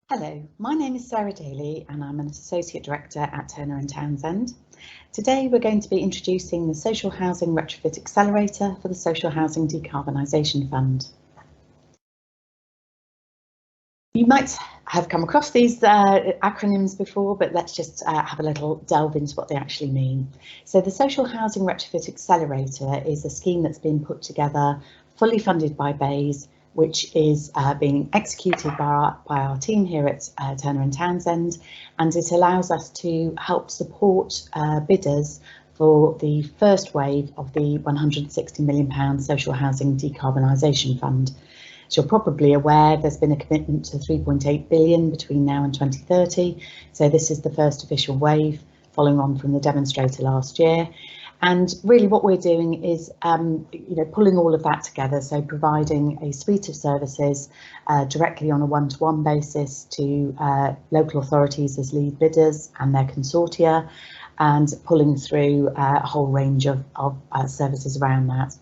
Hello, my name is Sarah Daly and I'm an Associate Director at Turner & Townsend. Today we're going to be introducing the Social Housing Retrofit Accelerator for the Social Housing Decarbonisation Fund. You might have come across these acronyms before, but let's just have a little delve into what they actually mean. So the Social Housing Retrofit Accelerator is a scheme that's been put together, fully funded by BEIS, which is being executed by our team here at Turner & Townsend, and it allows us to help support bidders for the first wave of the £160 million Social Housing Decarbonisation Fund. As you're probably aware, there's been a commitment to 3.8 billion between now and 2030. So this is the first official wave, following on from the demonstrator last year. And really what we're doing is pulling all of that together, so providing a suite of services directly on a one-to-one basis to local authorities as lead bidders and their consortia, and pulling through a whole range of services around that.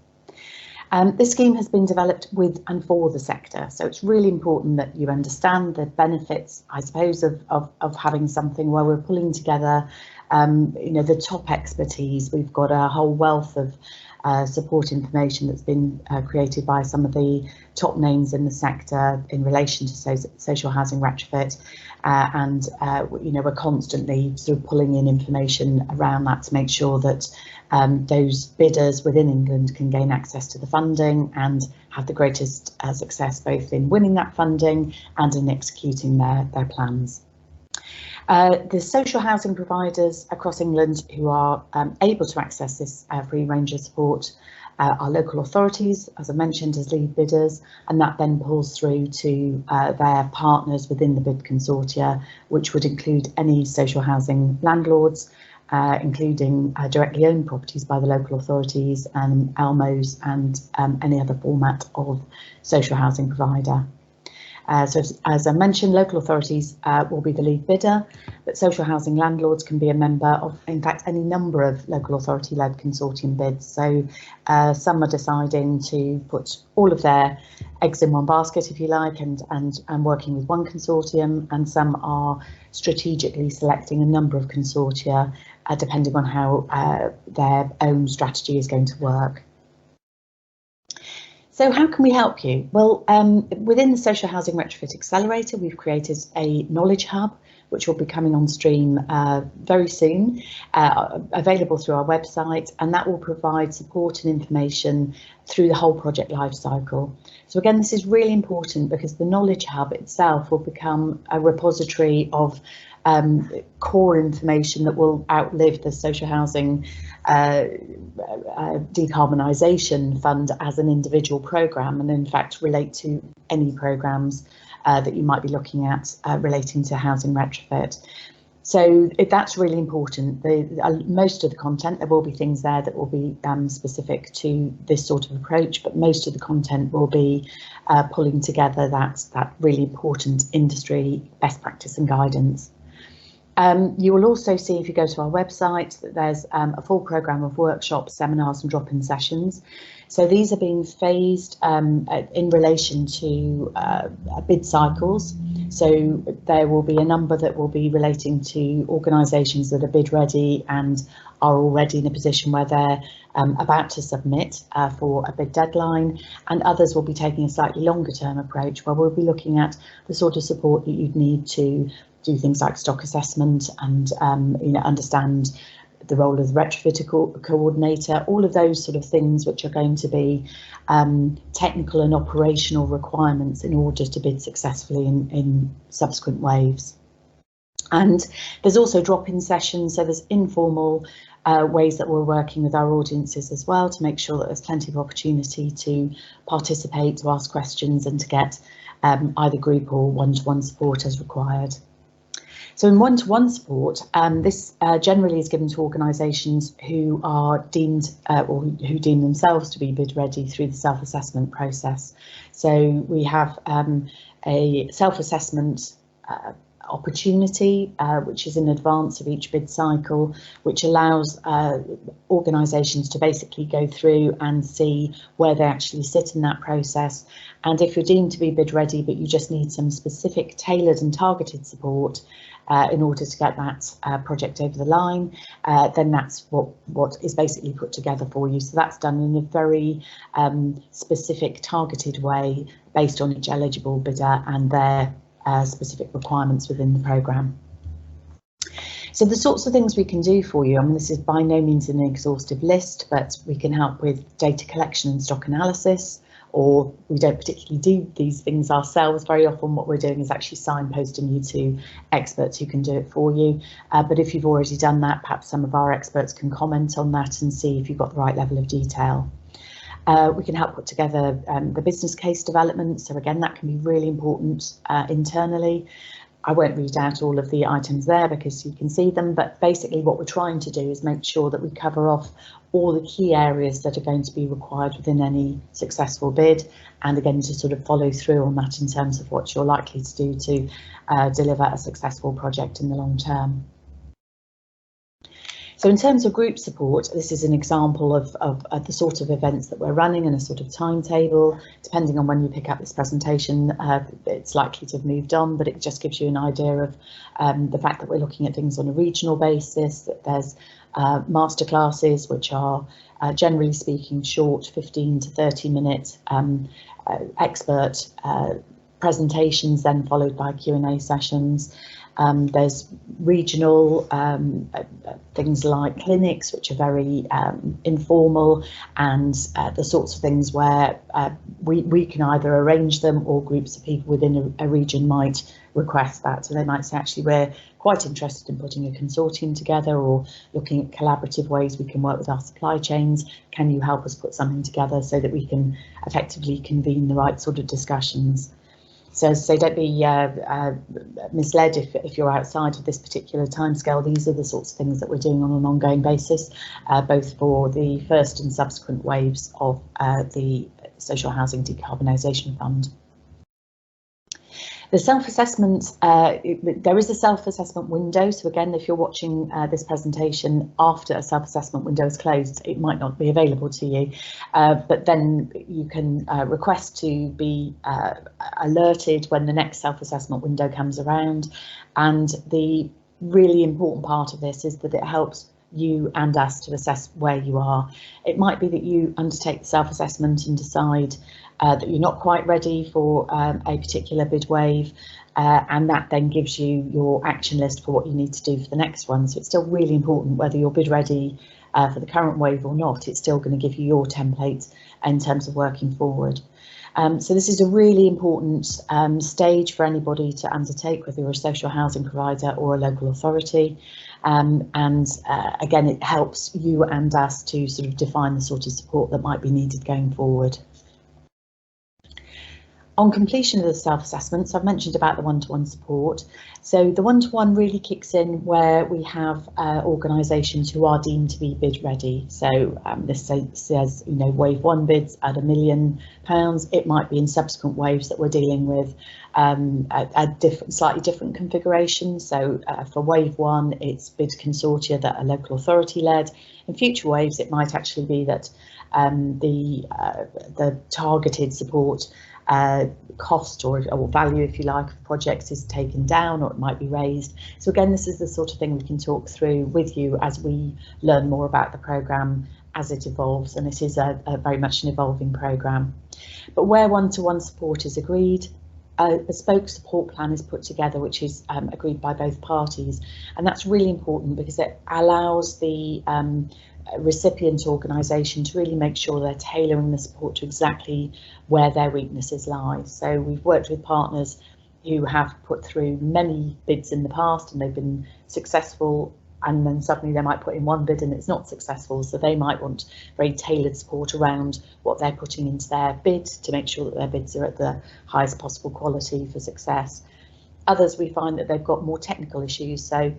This scheme has been developed with and for the sector, so it's really important that you understand the benefits, I suppose, of having something where we're pulling together the top expertise. We've got a whole wealth of support information that's been created by some of the top names in the sector in relation to social housing retrofit, and we're constantly sort of pulling in information around that to make sure that those bidders within England can gain access to the funding and have the greatest success both in winning that funding and in executing their plans. The social housing providers across England who are able to access this free range of support are local authorities, as I mentioned, as lead bidders, and that then pulls through to their partners within the bid consortia, which would include any social housing landlords, including directly owned properties by the local authorities and ELMOs and any other format of social housing provider. So as I mentioned, local authorities will be the lead bidder, but social housing landlords can be a member of, in fact, any number of local authority-led consortium bids. So some are deciding to put all of their eggs in one basket, if you like, and working with one consortium, and some are strategically selecting a number of consortia, depending on how their own strategy is going to work. So how can we help you? Well, within the Social Housing Retrofit Accelerator, we've created a knowledge hub, which will be coming on stream very soon, available through our website, and that will provide support and information through the whole project lifecycle. So again, this is really important because the knowledge hub itself will become a repository of core information that will outlive the social housing decarbonisation fund as an individual programme, and in fact relate to any programmes that you might be looking at relating to housing retrofit. So that's really important. Most of the content, there will be things there that will be specific to this sort of approach, but most of the content will be pulling together that really important industry best practice and guidance. You will also see, if you go to our website, that there's a full programme of workshops, seminars and drop-in sessions. So these are being phased in relation to bid cycles. So there will be a number that will be relating to organisations that are bid ready and are already in a position where they're about to submit for a bid deadline, and others will be taking a slightly longer term approach where we'll be looking at the sort of support that you'd need to do things like stock assessment and understand the role of the retrofit coordinator, all of those sort of things which are going to be technical and operational requirements in order to bid successfully in subsequent waves. And there's also drop-in sessions, so there's informal ways that we're working with our audiences as well to make sure that there's plenty of opportunity to participate, to ask questions and to get either group or one-to-one support as required. So in one-to-one support, this generally is given to organisations who are deemed or who deem themselves to be bid ready through the self-assessment process. So we have a self-assessment opportunity, which is in advance of each bid cycle, which allows organisations to basically go through and see where they actually sit in that process. And if you're deemed to be bid ready, but you just need some specific tailored and targeted support in order to get that project over the line, then that's what is basically put together for you. So that's done in a very specific, targeted way based on each eligible bidder and their specific requirements within the programme. So the sorts of things we can do for you, I mean, this is by no means an exhaustive list, but we can help with data collection and stock analysis, or we don't particularly do these things ourselves. Very often what we're doing is actually signposting you to experts who can do it for you. But if you've already done that, perhaps some of our experts can comment on that and see if you've got the right level of detail. We can help put together the business case development. So again, that can be really important internally. I won't read out all of the items there because you can see them, but basically what we're trying to do is make sure that we cover off all the key areas that are going to be required within any successful bid, and again to sort of follow through on that in terms of what you're likely to do to deliver a successful project in the long term. So in terms of group support, this is an example of the sort of events that we're running and a sort of timetable. Depending on when you pick up this presentation, it's likely to have moved on, but it just gives you an idea of the fact that we're looking at things on a regional basis, that there's masterclasses, which are generally speaking short 15 to 30 minute expert presentations, then followed by Q&A sessions. There's regional things like clinics, which are very informal, and the sorts of things where we can either arrange them or groups of people within a region might request that. So they might say, actually, we're quite interested in putting a consortium together or looking at collaborative ways we can work with our supply chains. Can you help us put something together so that we can effectively convene the right sort of discussions? So don't be misled if you're outside of this particular timescale. These are the sorts of things that we're doing on an ongoing basis, both for the first and subsequent waves of the Social Housing Decarbonisation Fund. The self-assessment, there is a self-assessment window. So again, if you're watching this presentation after a self-assessment window is closed, it might not be available to you, but then you can request to be alerted when the next self-assessment window comes around. And the really important part of this is that it helps you and us to assess where you are. It might be that you undertake the self-assessment and decide that you're not quite ready for a particular bid wave, and that then gives you your action list for what you need to do for the next one. So it's still really important whether you're bid ready for the current wave or not. It's still going to give you your template in terms of working forward. So this is a really important stage for anybody to undertake, whether you're a social housing provider or a local authority. And again, it helps you and us to sort of define the sort of support that might be needed going forward. On completion of the self-assessments, I've mentioned about the one-to-one support. So the one-to-one really kicks in where we have organisations who are deemed to be bid ready. So this says, you know, wave one bids at £1 million. It might be in subsequent waves that we're dealing with a slightly different configuration. So for wave one, it's bid consortia that are local authority led. In future waves, it might actually be that the targeted support cost or value, if you like, of projects is taken down, or it might be raised. So again, this is the sort of thing we can talk through with you as we learn more about the programme as it evolves, and it is a very much an evolving programme. But where one-to-one support is agreed, a bespoke support plan is put together, which is agreed by both parties, and that's really important because it allows the recipient organisation to really make sure they're tailoring the support to exactly where their weaknesses lie. So we've worked with partners who have put through many bids in the past and they've been successful, and then suddenly they might put in one bid and it's not successful, so they might want very tailored support around what they're putting into their bid to make sure that their bids are at the highest possible quality for success. Others, we find that they've got more technical issues, so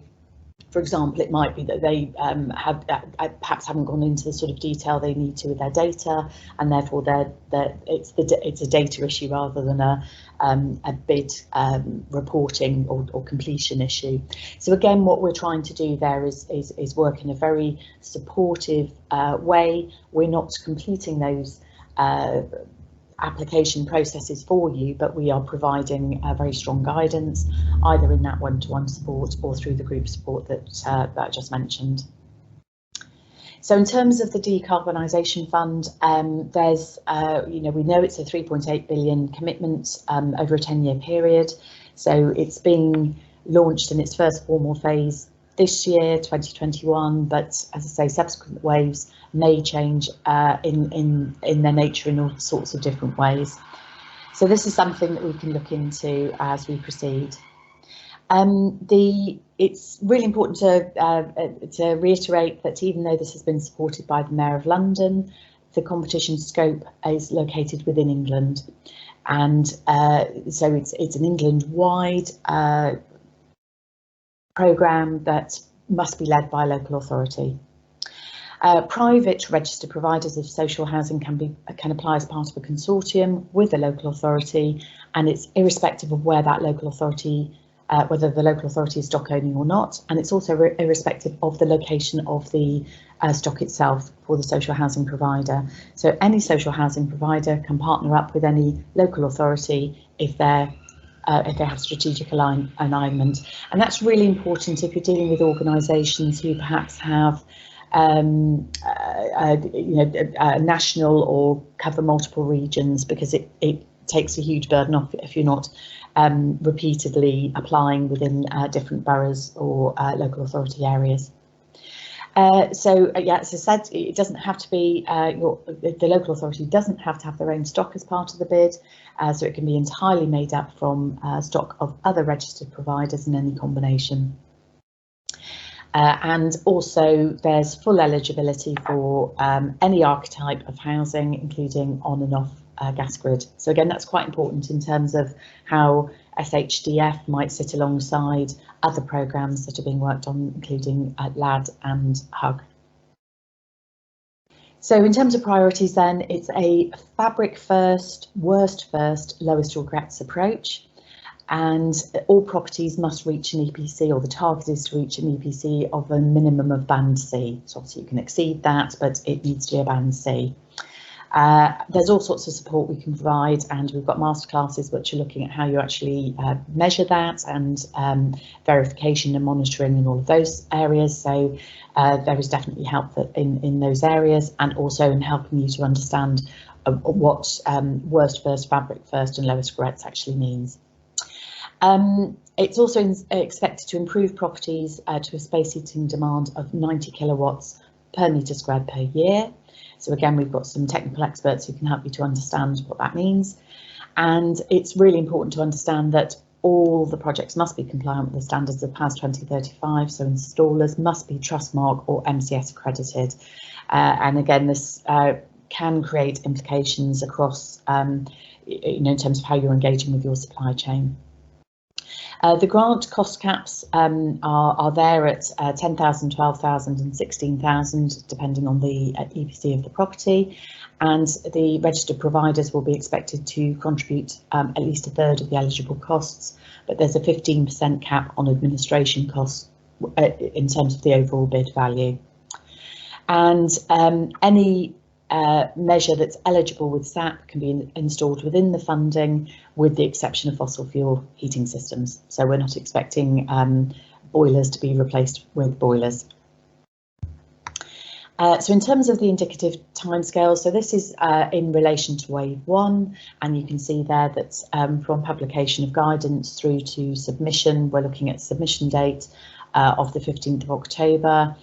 For example, it might be that they perhaps haven't gone into the sort of detail they need to with their data, and therefore it's a data issue rather than a bid reporting or completion issue. So again, what we're trying to do there is work in a very supportive way. We're not completing those application processes for you, but we are providing very strong guidance, either in that one-to-one support or through the group support that I just mentioned. So in terms of the Decarbonisation Fund, there's, we know it's a 3.8 billion commitment over a 10-year period. So it's being launched in its first formal phase this year, 2021, but as I say, subsequent waves may change in their nature in all sorts of different ways. So this is something that we can look into as we proceed. It's really important to reiterate that even though this has been supported by the Mayor of London, the competition scope is located within England, and so it's an England-wide programme that must be led by a local authority. Private registered providers of social housing can apply as part of a consortium with a local authority, and it's irrespective of where that local authority, whether the local authority is stock owning or not, and it's also irrespective of the location of the stock itself for the social housing provider. So any social housing provider can partner up with any local authority if they have strategic alignment, and that's really important if you're dealing with organisations who perhaps have national or cover multiple regions, because it takes a huge burden off if you're not repeatedly applying within different boroughs or local authority areas. So as I said, it doesn't have to be the local authority doesn't have to have their own stock as part of the bid, so it can be entirely made up from stock of other registered providers in any combination. And also there's full eligibility for any archetype of housing, including on and off gas grid. So again, that's quite important in terms of how SHDF might sit alongside other programmes that are being worked on, including LAD and HUG. So in terms of priorities then, it's a fabric first, worst first, lowest regrets approach. And all properties must reach an EPC, or the target is to reach an EPC of a minimum of band C. So obviously you can exceed that, but it needs to be a band C. There's all sorts of support we can provide, and we've got masterclasses which are looking at how you actually measure that, and verification and monitoring in all of those areas. So there is definitely help in those areas, and also in helping you to understand what worst first, fabric first and lowest regrets actually means. It's also expected to improve properties to a space heating demand of 90 kilowatts per metre squared per year. So again, we've got some technical experts who can help you to understand what that means. And it's really important to understand that all the projects must be compliant with the standards of PAS 2035. So installers must be Trustmark or MCS accredited. And again, this can create implications across, in terms of how you're engaging with your supply chain. The grant cost caps are there at 10,000, 12,000 and 16,000, depending on the EPC of the property, and the registered providers will be expected to contribute at least a third of the eligible costs, but there's a 15% cap on administration costs in terms of the overall bid value. And any measure that's eligible with SAP can be installed within the funding, with the exception of fossil fuel heating systems. So we're not expecting boilers to be replaced with boilers. So in terms of the indicative timescale, so this is in relation to wave 1, and you can see there that from publication of guidance through to submission, we're looking at submission date of the 15th of October.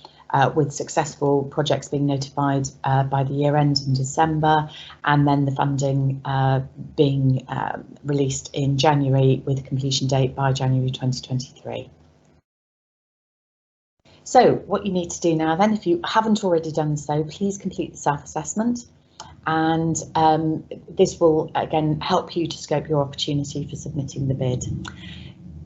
With successful projects being notified by the year end in December, and then the funding being released in January with a completion date by January 2023. So what you need to do now then, if you haven't already done so, please complete the self-assessment, and this will again help you to scope your opportunity for submitting the bid.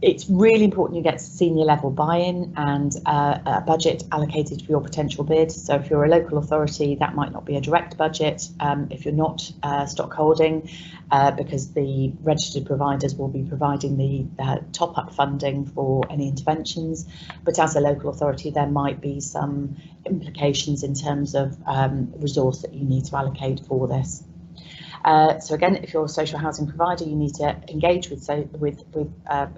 It's really important you get senior level buy-in and a budget allocated for your potential bid. So if you're a local authority, that might not be a direct budget if you're not stock holding, because the registered providers will be providing the top-up funding for any interventions. But as a local authority, there might be some implications in terms of resource that you need to allocate for this. So again, if you're a social housing provider, you need to engage with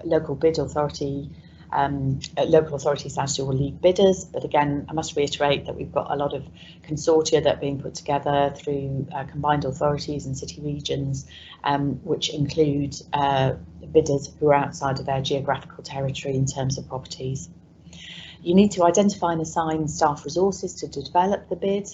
local bid authority, local authorities as your lead bidders. But again, I must reiterate that we've got a lot of consortia that are being put together through combined authorities and city regions, which include bidders who are outside of their geographical territory in terms of properties. You need to identify and assign staff resources to develop the bid.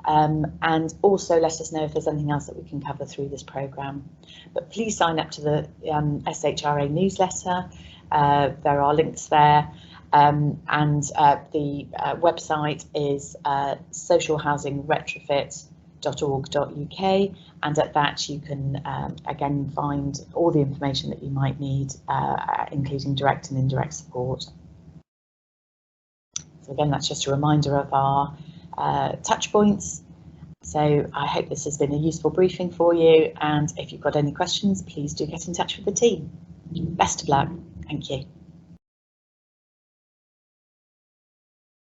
And also let us know if there's anything else that we can cover through this programme. But please sign up to the SHRA newsletter. There are links there, and the website is socialhousingretrofit.org.uk, and at that you can again find all the information that you might need, including direct and indirect support. So again, that's just a reminder of our touch points. So I hope this has been a useful briefing for you, and if you've got any questions, please do get in touch with the team. Best of luck. Thank you.